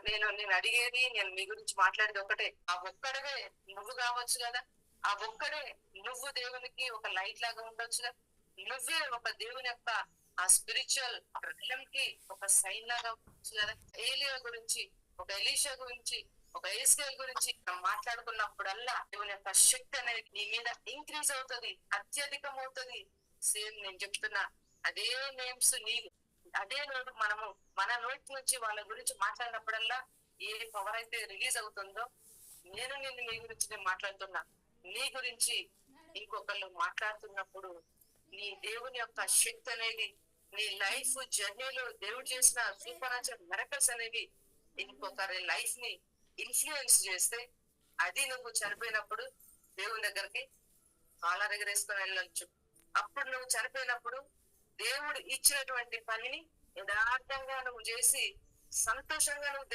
నేను అడిగేది, నేను మీ గురించి మాట్లాడేది ఒకటే. ఆ ఒక్కడవే నువ్వు కావచ్చు కదా. ఆ ఒక్కడే నువ్వు దేవునికి ఒక లైట్ లాగా ఉండొచ్చు కదా. నువ్వే ఒక దేవుని యొక్క ఆ స్పిరిచువల్ కి ఒక సైన్ లాగా ఉండొచ్చు కదా. ఏలియా గురించి, ఒక ఎలీషా గురించి, ఒక ఏస్కేల్ గురించి మాట్లాడుకున్నప్పుడల్లా దేవుని యొక్క శక్తి అనేది నీ మీద ఇంక్రీజ్ అవుతుంది, అత్యధికం అవుతుంది. సేమ్ నేను చెప్తున్నా అదే నేమ్స్ నీకు, అదే రోజు మనము మన నోటి నుంచి వాళ్ళ గురించి మాట్లాడినప్పుడల్లా ఏ పవర్ అయితే రిలీజ్ అవుతుందో, నేను నీ గురించి నేను మాట్లాడుతున్నా, నీ గురించి ఇంకొకళ్ళు మాట్లాడుతున్నప్పుడు నీ దేవుని యొక్క శక్తి అనేది నీ లైఫ్ జర్నీలో దేవుడు చేసిన సూపర్ న్యాచురల్ మిరకల్స్ అనేవి ఇంకొకరి లైఫ్ ని ఇన్ఫ్లుయెన్స్ చేస్తే, అది నువ్వు చనిపోయినప్పుడు దేవుని దగ్గరికి కాళ్ళ దగ్గర వేసుకొని వెళ్ళొచ్చు. అప్పుడు నువ్వు చనిపోయినప్పుడు దేవుడు ఇచ్చినటువంటి పనిని యథార్థంగా నువ్వు చేసి సంతోషంగా నువ్వు